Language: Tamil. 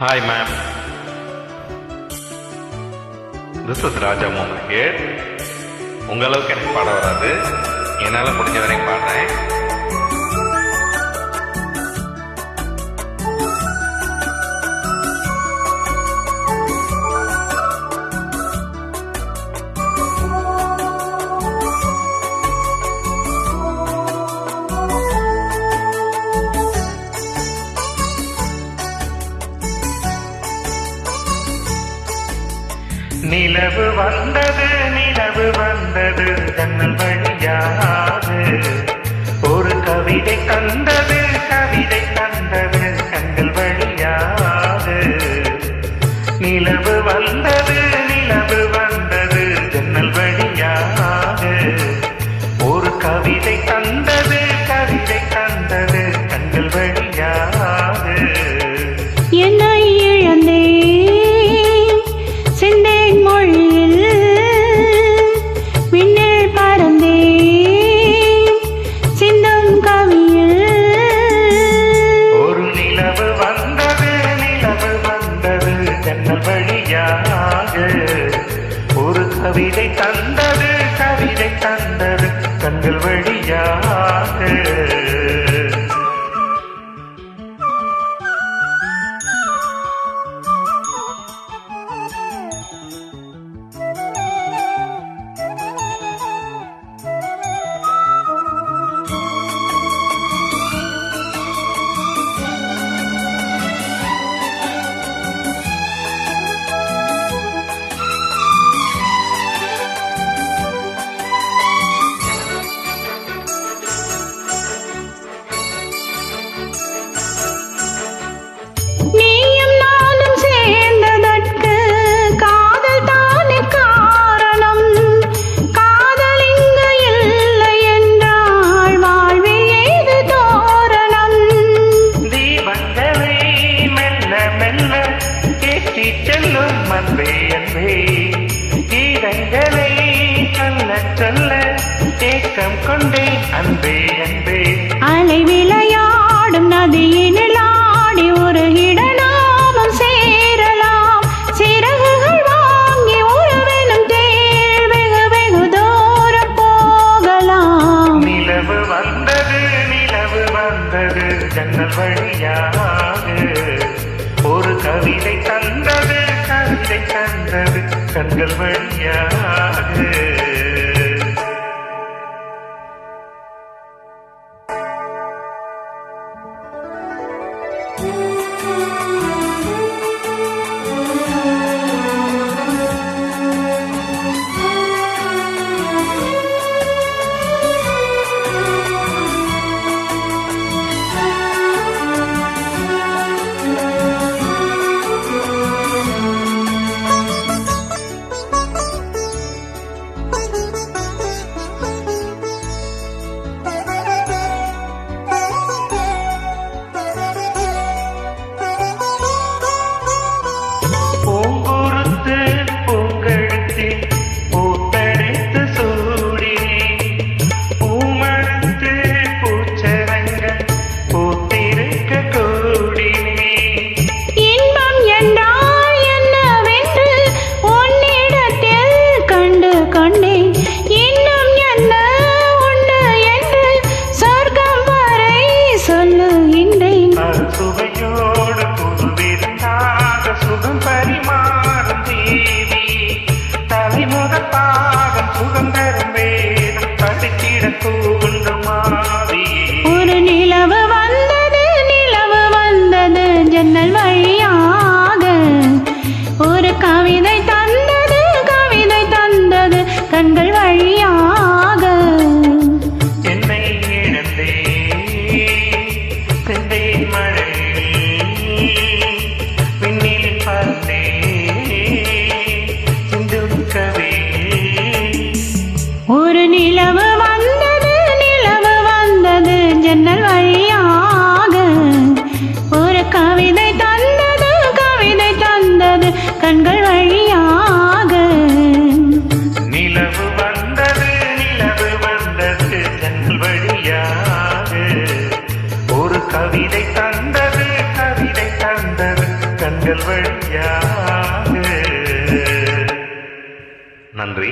Hi ma'am, this is Raja Mohan here. உங்களுக்கு எனக்கு பாட வராது, என்னால் முடிஞ்ச வரைக்கும் பாடுறேன். நிலவு வந்தது ஜன்னல் வழியாக, ஒரு கவிதை தந்தது கண்கள் வழியாக. நிலவு வந்தது ஜன்னல் வழியாக, ஒரு கவிதை தந்தது கண்கள் வழியாக. என்னை இழந்தேன் செந்தேன் மொழியில், விண்ணில் பறந்தேன் சிந்தும் கவியில். ஒரு நிலவு வந்தது ஜன்னல் வழியாக, ஒரு கவிதை தந்தது கண்கள் வழியாக. நீயும் நானும் சேர்ந்ததற்கு காதல் தானே காரணம். காதல் இங்கு இல்லை என்றால் வாழ்வில் ஏது தோரணம். தீபங்களை மெல்ல மெல்ல ஏற்றி செல்லும் அன்பே அன்பே, கீதங்களை சொல்ல ஏக்கம் கொண்டேன் அன்பே அன்பே. அலை விளையாடும் நதியினில் ஆடி ஒரு இடநாமம் சேரலாம். சிறகுகள் வாங்கி உறவெனும் தேர் வெகு தூரம் போகலாம். நிலவு வந்தது ஜன்னல் வழியாக, ஒரு கவிதை தந்தது கண்கள் வழியாக. சுவையோடு புதுவிருந்தாக சுகம் பரிமாறும் தேவி, தலைமுகப்பாகம் சுகம் தரும் வேதம் படித்திட தூண்டும் மாவி. ஒரு நிலவு வந்தது ஜன்னல் வழியாக, ஒரு கவிதை தந்தது கண்கள் வழியாக. என்னை இழந்தே செந்தேன் மழையில், விண்ணில் பறந்தே சிந்தும் கவியில். ஒரு நிலவு வந்தது ஜன்னல் வழியாக, ஒரு கவிதை தந்தது கண்கள் வழியாக. நிலவு வந்தது ஜன்னல் வழியாக, ஒரு கவிதை தந்தது கண்கள் ஜன்னல் வழியாக. நன்றி.